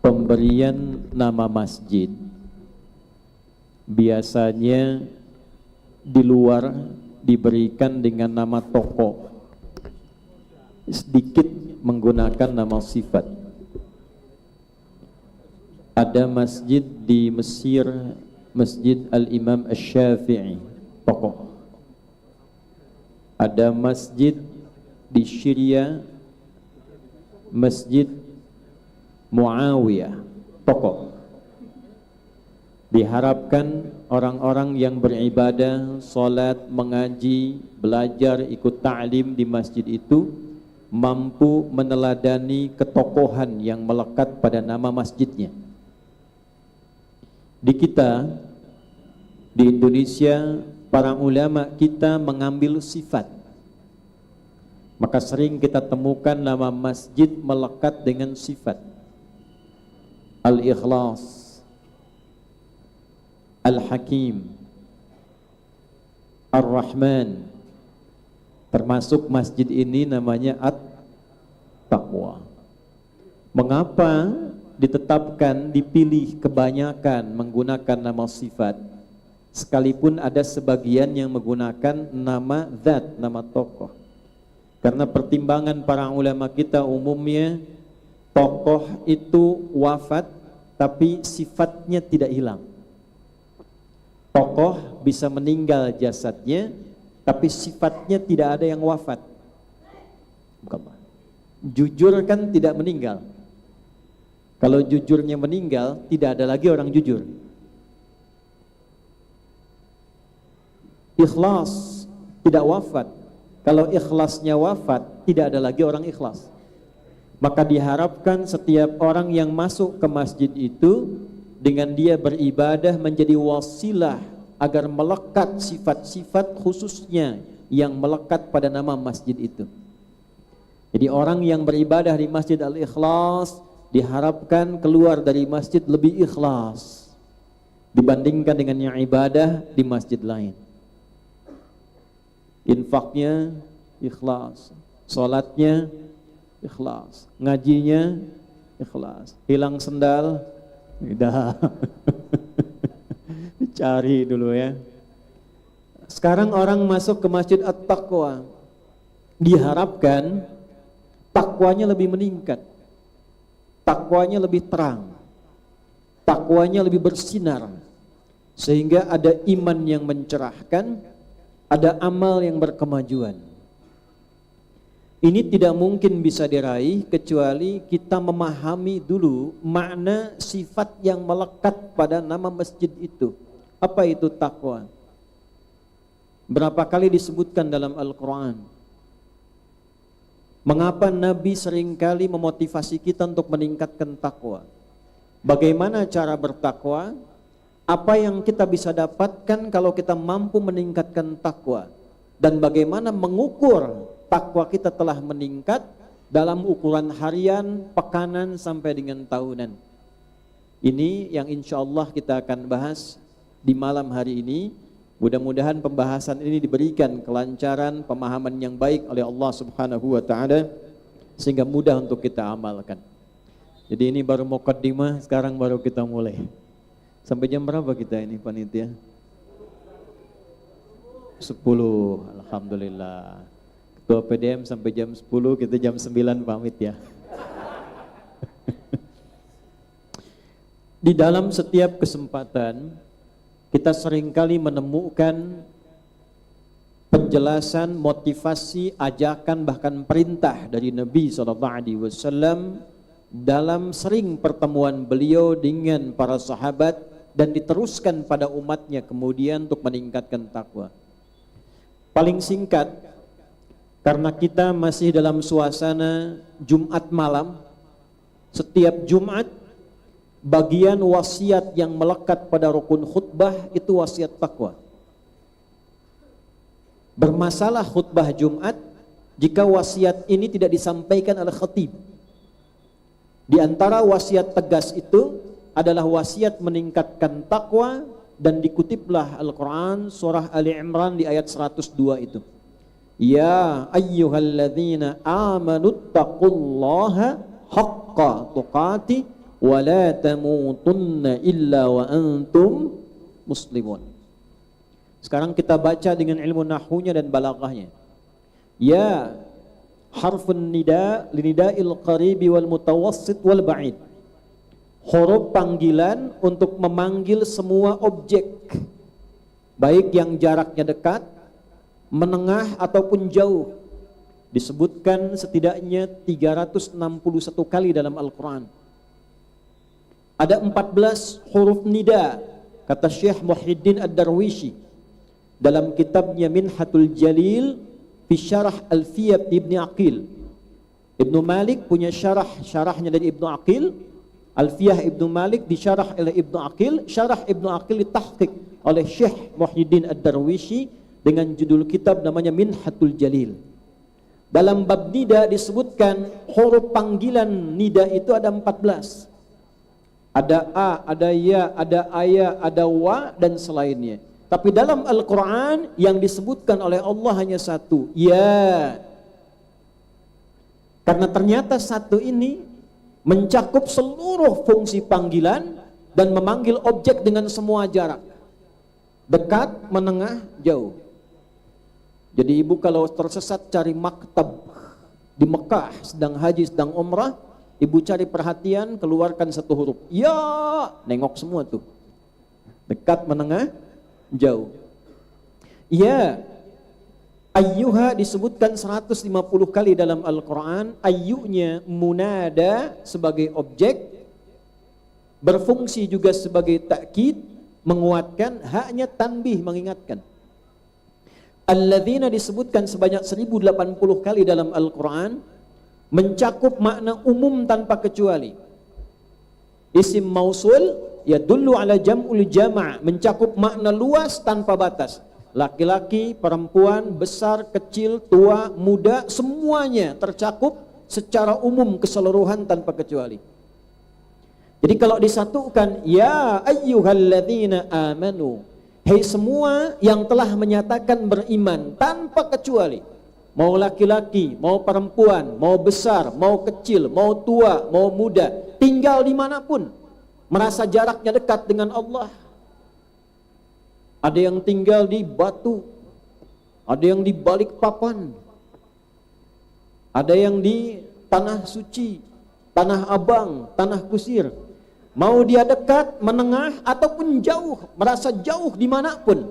Pemberian nama masjid biasanya di luar diberikan dengan nama tokoh, sedikit menggunakan nama sifat. Ada masjid di Mesir, Masjid Al-Imam Asy-Syafi'i, tokoh. Ada masjid di Syria, Masjid Muawiyah, tokoh. Diharapkan orang-orang yang beribadah, salat, mengaji, belajar, ikut ta'lim di masjid itu mampu meneladani ketokohan yang melekat pada nama masjidnya. Di kita, di Indonesia, para ulama kita mengambil sifat. Maka sering kita temukan nama masjid melekat dengan sifat. Al-Ikhlas, Al-Hakim, Ar-Rahman. Termasuk masjid ini namanya At-Taqwa. Mengapa ditetapkan, dipilih kebanyakan menggunakan nama sifat, sekalipun ada sebagian yang menggunakan nama zat, nama tokoh? Karena pertimbangan para ulama kita umumnya, tokoh itu wafat tapi sifatnya tidak hilang. Tokoh bisa meninggal jasadnya tapi sifatnya tidak ada yang wafat. Jujur kan tidak meninggal. Kalau jujurnya meninggal, tidak ada lagi orang jujur. Ikhlas tidak wafat. Kalau ikhlasnya wafat, tidak ada lagi orang ikhlas. Maka diharapkan setiap orang yang masuk ke masjid itu, dengan dia beribadah menjadi wasilah agar melekat sifat-sifat khususnya yang melekat pada nama masjid itu. Jadi orang yang beribadah di Masjid Al-Ikhlas diharapkan keluar dari masjid lebih ikhlas dibandingkan dengan yang ibadah di masjid lain. Infaknya ikhlas, salatnya ikhlas, ngajinya ikhlas. Hilang sendal, udah dicari dulu ya. Sekarang orang masuk ke Masjid At-Taqwa, diharapkan takwanya lebih meningkat, takwanya lebih terang, takwanya lebih bersinar, sehingga ada iman yang mencerahkan, ada amal yang berkemajuan. Ini tidak mungkin bisa diraih kecuali kita memahami dulu makna sifat yang melekat pada nama masjid itu. Apa itu takwa? Berapa kali disebutkan dalam Al-Quran? Mengapa Nabi seringkali memotivasi kita untuk meningkatkan takwa? Bagaimana cara bertakwa? Apa yang kita bisa dapatkan kalau kita mampu meningkatkan takwa? Dan bagaimana mengukur takwa kita telah meningkat dalam ukuran harian, pekanan, sampai dengan tahunan? Ini yang insya Allah kita akan bahas di malam hari ini. Mudah-mudahan pembahasan ini diberikan kelancaran, pemahaman yang baik oleh Allah Subhanahu wa ta'ala, sehingga mudah untuk kita amalkan. Jadi ini baru muqaddimah, sekarang baru kita mulai. Sampai jam berapa kita ini panitia? 10, alhamdulillah. Ketua PDM sampai jam 10, kita jam 9 pamit ya. Di dalam setiap kesempatan kita seringkali menemukan penjelasan, motivasi, ajakan, bahkan perintah dari Nabi SAW dalam sering pertemuan beliau dengan para sahabat, dan diteruskan pada umatnya kemudian untuk meningkatkan takwa. Paling singkat, karena kita masih dalam suasana Jumat malam, setiap Jumat bagian wasiat yang melekat pada rukun khutbah itu wasiat takwa. Bermasalah khutbah Jumat jika wasiat ini tidak disampaikan oleh khatib. Di antara wasiat tegas itu adalah wasiat meningkatkan takwa, dan dikutiplah Al-Quran surah Ali Imran di ayat 102 itu. Ya ayyuhalladzina amanu taqullaha haqqa tuqati wa la tamutunna illa wa antum muslimun. Sekarang kita baca dengan ilmu nahwunya dan balaghahnya. Ya harfun nida linida'il qaribi wal mutawassit wal ba'id. Huruf panggilan untuk memanggil semua objek, baik yang jaraknya dekat, menengah ataupun jauh. Disebutkan setidaknya 361 kali dalam Al-Quran. Ada 14 huruf nida, kata Syekh Muhyiddin Ad-Darwishi dalam kitabnya Minhatul Jalil fi Syarah Alfiyah Ibn Aqil. Ibnu Malik punya syarahnya dari Ibnu Aqil. Alfiyah Ibnu Malik disyarah oleh Ibnu Aqil, syarah Ibnu Aqil ditahqiq oleh Syekh Muhyiddin Ad-Darwishi dengan judul kitab namanya Minhatul Jalil. Dalam bab nida disebutkan huruf panggilan nida itu ada 14. Ada a, ada ya, ada aya, ada wa dan selainnya. Tapi dalam Al-Quran yang disebutkan oleh Allah hanya satu, ya. Karena ternyata satu ini mencakup seluruh fungsi panggilan dan memanggil objek dengan semua jarak. Dekat, menengah, jauh. Jadi ibu kalau tersesat cari maktab di Mekah, sedang haji, sedang umrah, ibu cari perhatian, keluarkan satu huruf. Ya, nengok semua tuh. Dekat, menengah, jauh. Ya, ayyuha disebutkan 150 kali dalam Al-Quran. Ayyunya munada sebagai objek, berfungsi juga sebagai takkid, menguatkan, haknya tanbih, mengingatkan. Alladzina disebutkan sebanyak 1080 kali dalam Al-Quran, mencakup makna umum tanpa kecuali. Isim mausul yadullu ala jam'ul jama', mencakup makna luas tanpa batas. Laki-laki, perempuan, besar, kecil, tua, muda, semuanya tercakup secara umum keseluruhan tanpa kecuali. Jadi kalau disatukan, ya ayyuhalladzina amanu, hei semua yang telah menyatakan beriman tanpa kecuali. Mau laki-laki, mau perempuan, mau besar, mau kecil, mau tua, mau muda, tinggal dimanapun, merasa jaraknya dekat dengan Allah. Ada yang tinggal di Batu, ada yang di Balikpapan, ada yang di Tanah Suci, Tanah Abang, Tanah Kusir. Mau dia dekat, menengah, ataupun jauh, merasa jauh dimanapun,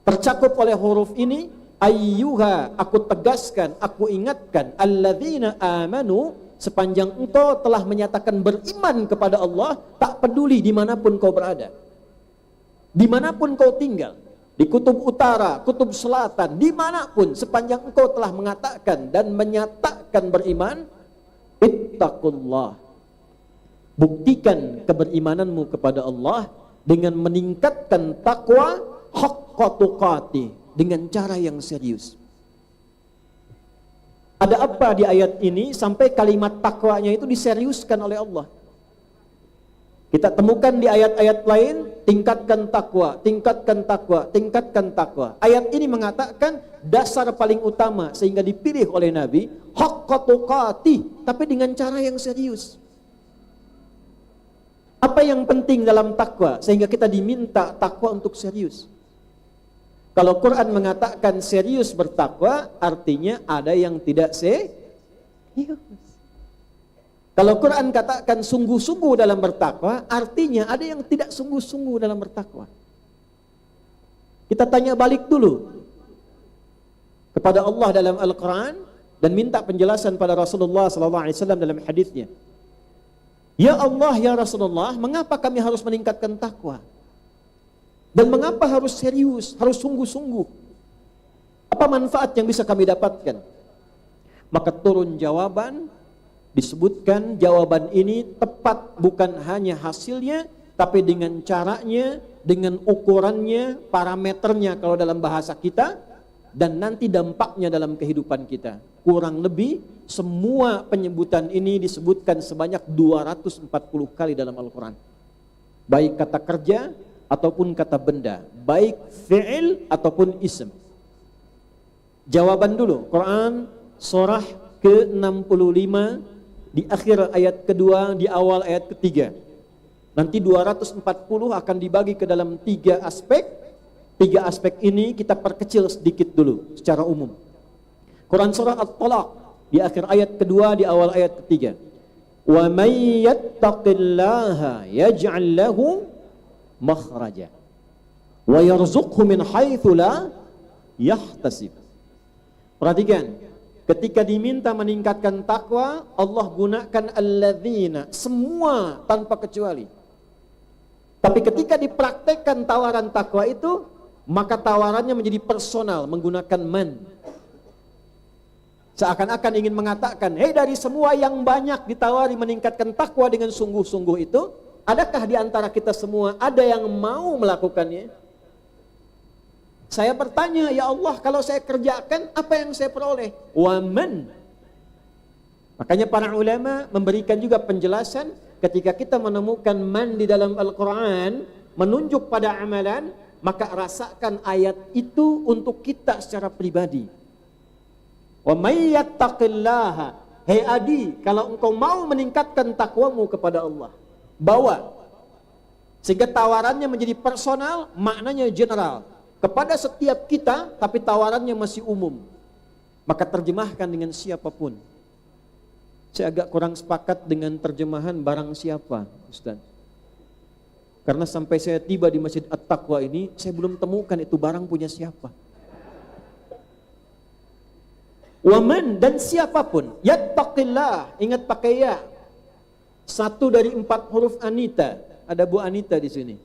tercakup oleh huruf ini. Ayyuha, aku tegaskan, aku ingatkan, alladzina amanu, sepanjang engkau telah menyatakan beriman kepada Allah, tak peduli dimanapun kau berada, dimanapun kau tinggal, di kutub utara, kutub selatan, dimanapun, sepanjang engkau telah mengatakan dan menyatakan beriman, ittaqullah, buktikan keberimananmu kepada Allah dengan meningkatkan takwa haqqa tuqatih, dengan cara yang serius. Ada apa di ayat ini sampai kalimat takwanya itu diseriuskan oleh Allah? Kita temukan di ayat-ayat lain, tingkatkan takwa, tingkatkan takwa, tingkatkan takwa. Ayat ini mengatakan dasar paling utama sehingga dipilih oleh Nabi, haqqa tuqatih, tapi dengan cara yang serius. Apa yang penting dalam takwa sehingga kita diminta takwa untuk serius? Kalau Quran mengatakan serius bertakwa, artinya ada yang tidak serius. Kalau Quran katakan sungguh-sungguh dalam bertakwa, artinya ada yang tidak sungguh-sungguh dalam bertakwa. Kita tanya balik dulu kepada Allah dalam Al-Quran dan minta penjelasan pada Rasulullah SAW dalam hadisnya. Ya Allah, ya Rasulullah, mengapa kami harus meningkatkan takwa? Dan mengapa harus serius, harus sungguh-sungguh? Apa manfaat yang bisa kami dapatkan? Maka turun jawaban, disebutkan jawaban ini tepat bukan hanya hasilnya, tapi dengan caranya, dengan ukurannya, parameternya kalau dalam bahasa kita, dan nanti dampaknya dalam kehidupan kita. Kurang lebih semua penyebutan ini disebutkan sebanyak 240 kali dalam Al-Quran. Baik kata kerja ataupun kata benda, baik fi'il ataupun ism. Jawaban dulu, Quran surah ke-65 di akhir ayat kedua, di awal ayat ketiga. Nanti 240 akan dibagi ke dalam 3 aspek. 3 aspek ini kita perkecil sedikit dulu secara umum. Quran surah At-Talaq di akhir ayat kedua, di awal ayat ketiga. Wa may yattaqillaha yaj'al lahu makhraja wa yarzuqhu min haitsu la yahtasib. Perhatikan, ketika diminta meningkatkan takwa, Allah gunakan alladzina, semua tanpa kecuali. Tapi ketika dipraktekkan tawaran takwa itu, maka tawarannya menjadi personal, menggunakan man. Seakan-akan ingin mengatakan, hei, dari semua yang banyak ditawari meningkatkan takwa dengan sungguh-sungguh itu, adakah di antara kita semua ada yang mau melakukannya? Saya bertanya, ya Allah, kalau saya kerjakan, apa yang saya peroleh? Waman. Makanya para ulama memberikan juga penjelasan, ketika kita menemukan man di dalam Al-Quran, menunjuk pada amalan, maka rasakan ayat itu untuk kita secara pribadi. Wa may yattaqillaha, hei Adi, kalau engkau mau meningkatkan takwamu kepada Allah, bawa. Sehingga tawarannya menjadi personal, maknanya general. Kepada setiap kita, tapi tawarannya masih umum. Maka terjemahkan dengan siapapun. Saya agak kurang sepakat dengan terjemahan barang siapa, Ustaz. Karena sampai saya tiba di Masjid At-Taqwa ini, saya belum temukan itu barang punya siapa. Waman, dan siapapun, yattaqillah, ingat pakai ya. 1 dari 4 huruf Anita, ada Bu Anita di sini.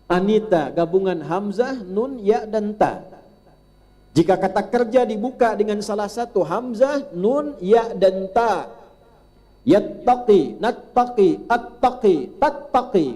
Anita, gabungan Hamzah, Nun, Ya, dan Ta. Jika kata kerja dibuka dengan salah satu Hamzah, Nun, Ya, dan Ta. Yattaqi, nattaqi, attaqi, tattaqi.